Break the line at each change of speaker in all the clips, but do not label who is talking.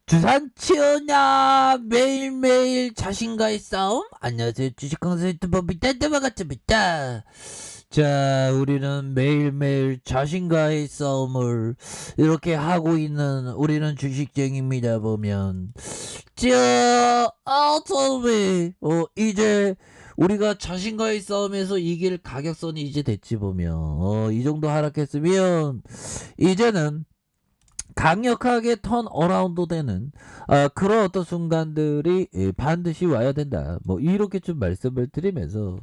주산치어냐 매일매일 자신과의 싸움. 안녕하세요, 주식강사 유튜버 미타트바 같습니다. 자, 우리는 매일매일 자신과의 싸움을 이렇게 하고 있는 우리는 주식쟁입니다. 보면 아우터비 이제 우리가 자신과의 싸움에서 이길 가격선이 이제 됐지. 보면 이 정도 하락했으면 이제는 강력하게 턴 어라운드 되는 그런 어떤 순간들이 반드시 와야 된다. 뭐 이렇게 좀 말씀을 드리면서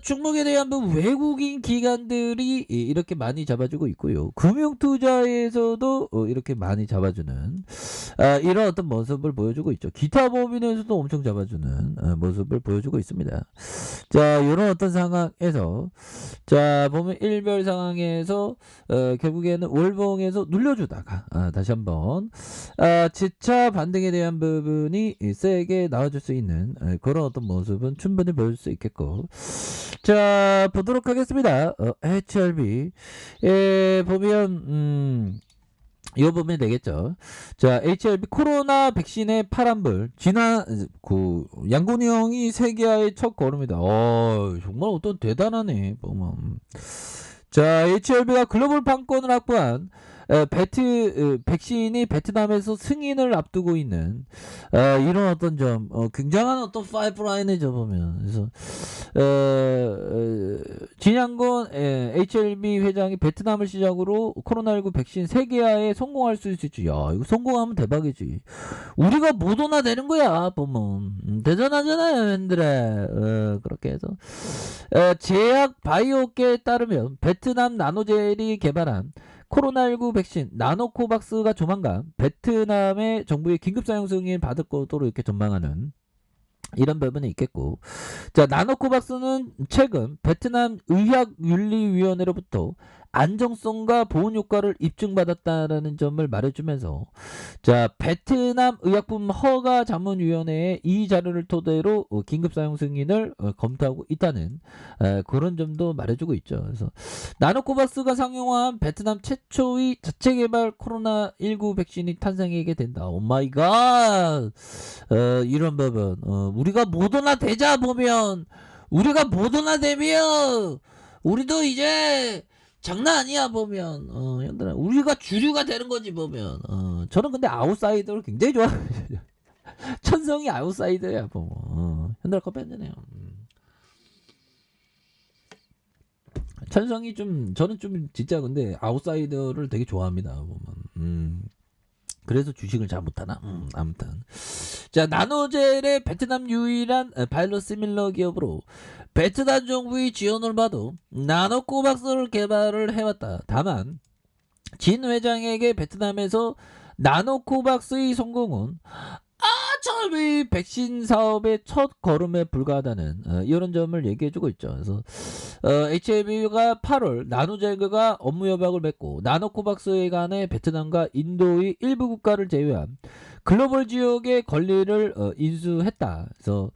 종목에 대한 외국인 기관들이 이렇게 많이 잡아주고 있고요. 금융투자에서도 이렇게 많이 잡아주는 이런 어떤 모습을 보여주고 있죠. 기타 법인에서도 엄청 잡아주는 모습을 보여주고 있습니다. 자, 이런 어떤 상황에서 자 보면 일별 상황에서 결국에는 월봉에서 눌려주다가 다시 한번 지차 반등에 대한 부분이 세게 나와줄 수 있는 그런 어떤 모습은 충분히 보여줄 수 있겠고, 자 보도록 하겠습니다. HRB 보면 이거 보면 되겠죠. 자, HRB 코로나 백신의 파란불 진화 양곤이 형이 세계화의 첫 걸음이다. 정말 어떤 대단하네 보면. 자, HRB가 글로벌 판권을 확보한 백신이 베트남에서 승인을 앞두고 있는 이런 어떤 점 굉장한 어떤 파이프라인이죠 보면. 그래서 진양건 HLB 회장이 베트남을 시작으로 코로나19 백신 세계화에 성공할 수 있을지. 야, 이거 성공하면 대박이지. 우리가 모더나 되는 거야 보면. 대단하잖아요 핸들에. 그렇게 해서 제약 바이오계에 따르면 베트남 나노젤이 개발한 코로나19 백신 나노코박스가 조만간 베트남의 정부의 긴급 사용 승인 받을 것으로 이렇게 전망하는 이런 부분이 있겠고, 자 나노코박스는 최근 베트남 의학윤리위원회로부터 안정성과 보온 효과를 입증받았다라는 점을 말해주면서, 자 베트남 의약품 허가 자문위원회에 이 자료를 토대로 긴급 사용 승인을 검토하고 있다는 그런 점도 말해주고 있죠. 그래서 나노코박스가 상용화한 베트남 최초의 자체 개발 코로나19 백신이 탄생하게 된다. 오 마이 갓. 이런 부분 우리가 모더나 되자 보면, 우리가 모더나 되면 우리도 이제 장난 아니야 보면. 형들아 우리가 주류가 되는 거지 보면. 저는 근데 아웃사이더를 굉장히 좋아해요. 천성이 아웃사이더야 보면. 형들아 커피 한잔해요. 천성이 좀, 저는 좀 진짜 근데 아웃사이더를 되게 좋아합니다 보면. 그래서 주식을 잘 못하나? 아무튼. 자, 나노젤의 베트남 유일한 바이러시밀러 기업으로 베트남 정부의 지원을 받아 나노코박스를 개발을 해왔다. 다만 진 회장에게 베트남에서 나노코박스의 성공은 처음의 백신 사업의 첫 걸음에 불과하다는 이런 점을 얘기해주고 있죠. 그래서 HLB가 8월 나노젤과 업무 협약을 맺고 나노코박스에 관해 베트남과 인도의 일부 국가를 제외한 글로벌 지역의 권리를 인수했다. 그래서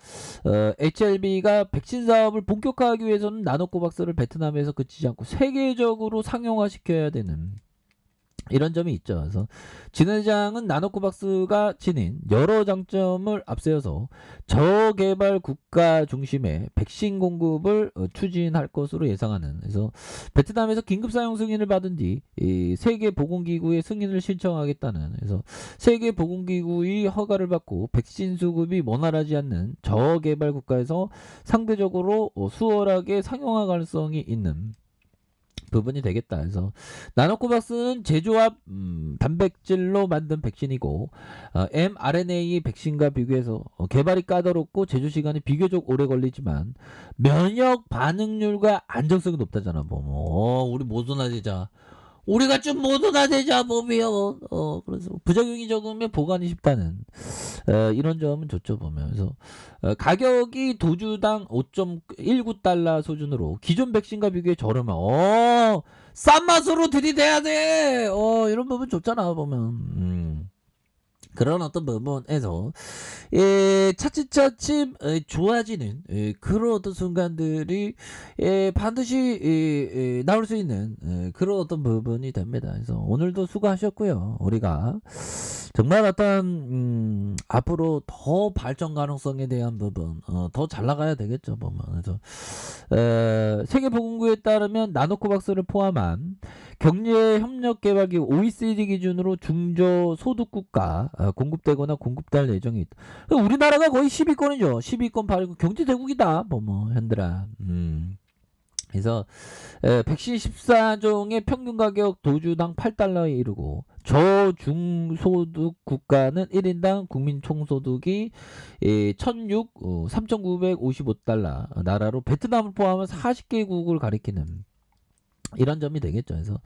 HLB가 백신 사업을 본격화하기 위해서는 나노코박스를 베트남에서 그치지 않고 세계적으로 상용화시켜야 되는 이런 점이 있죠. 그래서 진 회장은 나노코박스가 지닌 여러 장점을 앞세워서 저개발 국가 중심의 백신 공급을 추진할 것으로 예상하는, 그래서 베트남에서 긴급 사용 승인을 받은 뒤 세계보건기구의 승인을 신청하겠다는, 그래서 세계보건기구의 허가를 받고 백신 수급이 원활하지 않는 저개발 국가에서 상대적으로 수월하게 상용화 가능성이 있는 부분이 되겠다. 그래서 나노코박스는 제조합 단백질로 만든 백신이고 mRNA 백신과 비교해서 개발이 까다롭고 제조 시간이 비교적 오래 걸리지만 면역 반응률과 안정성이 높다잖아. 우리 모더나 되자. 우리가 좀 모더나 되자 보면. 그래서 부작용이 적으면 보관이 쉽다는 이런 점은 좋죠 보면. 그래서 가격이 도주당 5.19달러 수준으로 기존 백신과 비교해 저렴한 싼 맛으로 들이대야 돼. 이런 부분 좋잖아 보면. 그런 어떤 부분에서 차츰차츰 좋아지는 그런 어떤 순간들이 반드시 나올 수 있는 그런 어떤 부분이 됩니다. 그래서 오늘도 수고하셨고요. 우리가 정말 어떤 앞으로 더 발전 가능성에 대한 부분 더 잘 나가야 되겠죠 보면. 그래서 세계보건구에 따르면 나노코박스를 포함한 경제협력개발기구 OECD 기준으로 중저소득국가 공급되거나 공급될 예정이 있다. 우리나라가 거의 10위권이죠. 10위권 발급 경제대국이다 보면 현들아. 그래서 백신 14종의 평균 가격 도주당 8달러에 이르고 저중소득 국가는 1인당 국민 총소득이 3,955달러 나라로 베트남을 포함한 40개국을 가리키는 이런 점이 되겠죠. 그래서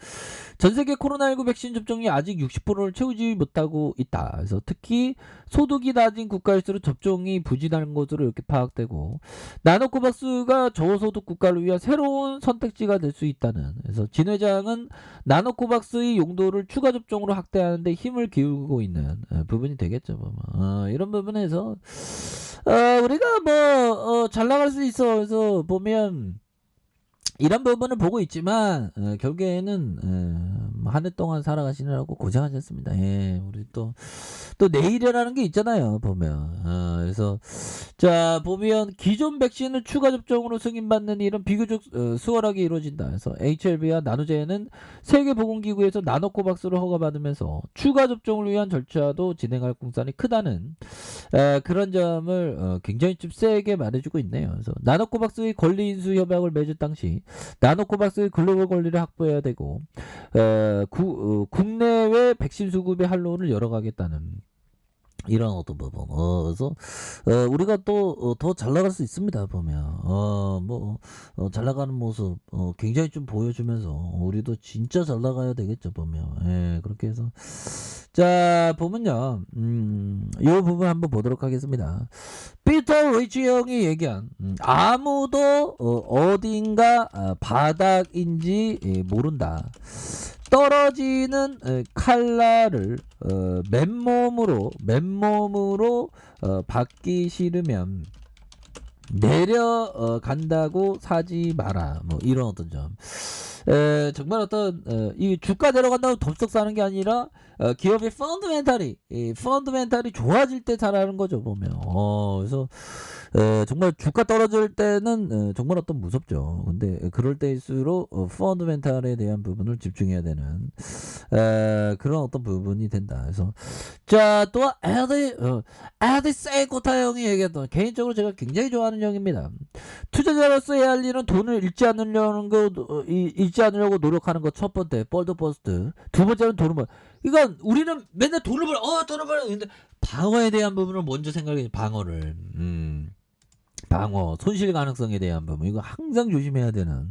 전 세계 코로나19 백신 접종이 아직 60%를 채우지 못하고 있다. 그래서 특히 소득이 낮은 국가일수록 접종이 부진한 것으로 이렇게 파악되고 나노코박스가 저소득 국가를 위한 새로운 선택지가 될 수 있다는. 그래서 진 회장은 나노코박스의 용도를 추가 접종으로 확대하는 데 힘을 기울이고 있는 부분이 되겠죠. 이런 부분에서 우리가 뭐 잘 나갈 수 있어. 그래서 보면 이런 부분을 보고 있지만 결국에는 한 해 동안 살아가시느라고 고생하셨습니다. 예, 우리 또 내일이라는 게 있잖아요. 보면 그래서 자 보면 기존 백신을 추가 접종으로 승인받는 일은 비교적 수월하게 이루어진다. 그래서 HLB와 나노제는 세계보건기구에서 나노코박스를 허가받으면서 추가 접종을 위한 절차도 진행할 공산이 크다는 그런 점을 굉장히 좀 세게 말해주고 있네요. 그래서 나노코박스의 권리 인수 협약을 맺을 당시 나노코박스의 글로벌 권리를 확보해야 되고 국내외 백신 수급의 한로를 열어가겠다는 이런 어떤 부분. 그래서 우리가 또 더 잘 나갈 수 있습니다. 보면 잘 나가는 모습 굉장히 좀 보여주면서 우리도 진짜 잘 나가야 되겠죠. 보면 예, 그렇게 해서 자 보면요, 이 부분 한번 보도록 하겠습니다. 피터 리치 형이 얘기한 아무도 어딘가 바닥인지 모른다. 떨어지는 칼날을 맨몸으로 받기 싫으면 내려간다고 사지 마라. 뭐 이런 어떤 점. 정말 어떤 이 주가 내려간다고 덥석 사는 게 아니라 기업의 펀드멘탈이 좋아질 때 잘하는 거죠 보면. 그래서 정말 주가 떨어질 때는 정말 어떤 무섭죠. 근데 그럴 때일수록 펀드멘탈에 대한 부분을 집중해야 되는 그런 어떤 부분이 된다. 그래서 자 또 에디 세이코타 형이 얘기했던, 개인적으로 제가 굉장히 좋아하는 형입니다. 투자자로서 해야 할 일은 돈을 잃지 않으려고 노력하는 것. 첫 번째 볼드 버스트, 두 번째는 돈을 벌. 이건 우리는 맨날 돈을 벌어 근데 방어에 대한 부분을 먼저 생각해. 방어를 방어, 손실 가능성에 대한 부분, 이거 항상 조심해야 되는.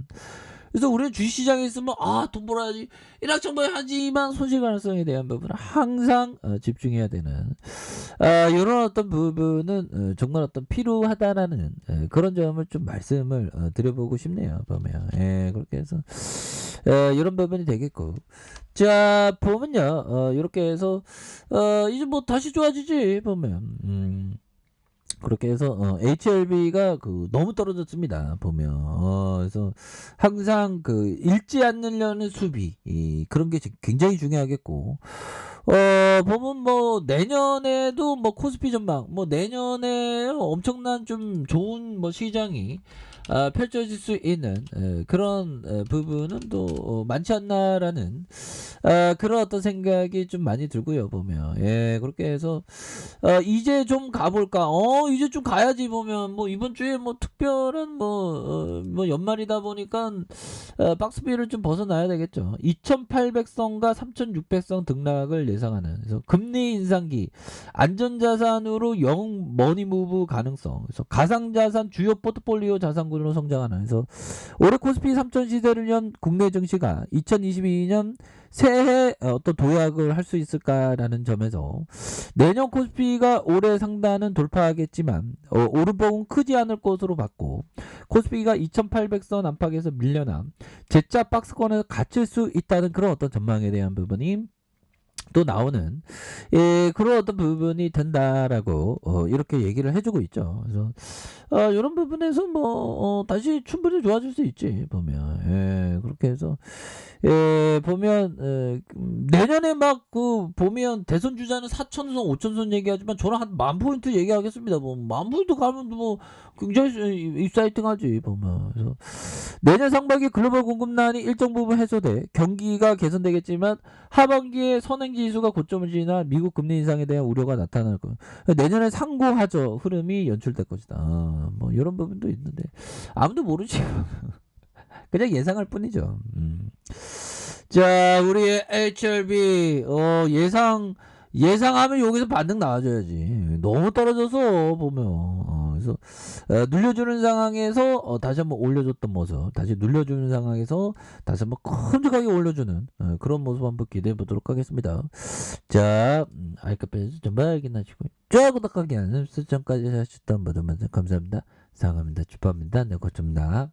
그래서 우리는 주식시장에 있으면 돈 벌어야지, 일확천금하지만 손실 가능성에 대한 부분은 항상 집중해야 되는 이런 어떤 부분은 정말 어떤 필요하다라는 그런 점을 좀 말씀을 드려보고 싶네요. 보면 그렇게 해서 이런 부분이 되겠고, 자 보면요, 이렇게 해서 이제 뭐 다시 좋아지지 보면. 그렇게 해서 HLB가 너무 떨어졌습니다. 보면 그래서 항상 잃지 않으려는 수비, 그런 게 굉장히 중요하겠고, 보면 뭐 내년에도 뭐 코스피 전망, 뭐 내년에 엄청난 좀 좋은 뭐 시장이 펼쳐질 수 있는 그런 부분은 또 많지 않나라는 그런 어떤 생각이 좀 많이 들고요. 보면 그렇게 해서 이제 좀 가볼까, 이제 좀 가야지. 보면 뭐 이번 주에 뭐 특별한 뭐 연말이다 보니까 박스비를 좀 벗어나야 되겠죠. 2,800선과 3,600선 등락을 예상하는. 그래서 금리 인상기, 안전자산으로 영 머니무브 가능성, 그래서 가상자산 주요 포트폴리오 자산군으로 성장하는. 그래서 올해 코스피 3천 시대를 연 국내 증시가 2022년 새해 어떤 도약을 할 수 있을까라는 점에서 내년 코스피가 올해 상단은 돌파하겠지만 오름폭은 크지 않을 것으로 봤고, 코스피가 2,800선 안팎에서 밀려나 제자 박스권에서 갇힐 수 있다는 그런 어떤 전망에 대한 부분이 또 나오는 그런 어떤 부분이 된다라고 이렇게 얘기를 해주고 있죠. 그래서 요런 부분에서 뭐 다시 충분히 좋아질 수 있지 보면. 예. 그렇게 해서 보면 내년에 막 보면 대선 주자는 4,000선 5,000선 얘기하지만 저는 한 10,000포인트 얘기하겠습니다. 뭐 10,000포인트 가면 뭐 굉장히 익사이팅하지 보면. 그래서 내년 상반기 글로벌 공급난이 일정 부분 해소돼 경기가 개선되겠지만 하반기에 선행 지수가 고점을 지나 미국 금리 인상에 대한 우려가 나타날 거예요. 내년에 상고하저 흐름이 연출될 것이다. 뭐 이런 부분도 있는데 아무도 모르지. 그냥 예상할 뿐이죠. 자, 우리 HLB 예상하면 여기서 반등 나와줘야지. 너무 떨어져서 보면 그래서 눌려주는 상황에서 다시 한번 올려줬던 모습, 다시 눌려주는 상황에서 다시 한번 큼직하게 올려주는 그런 모습 한번 기대해 보도록 하겠습니다. 자, 아이카페에서 정말 확인하시고 쫙 구독하기 알람 설정까지 하셨던 모두 감사합니다. 사랑합니다. 축하합니다. 네, 고맙습니다.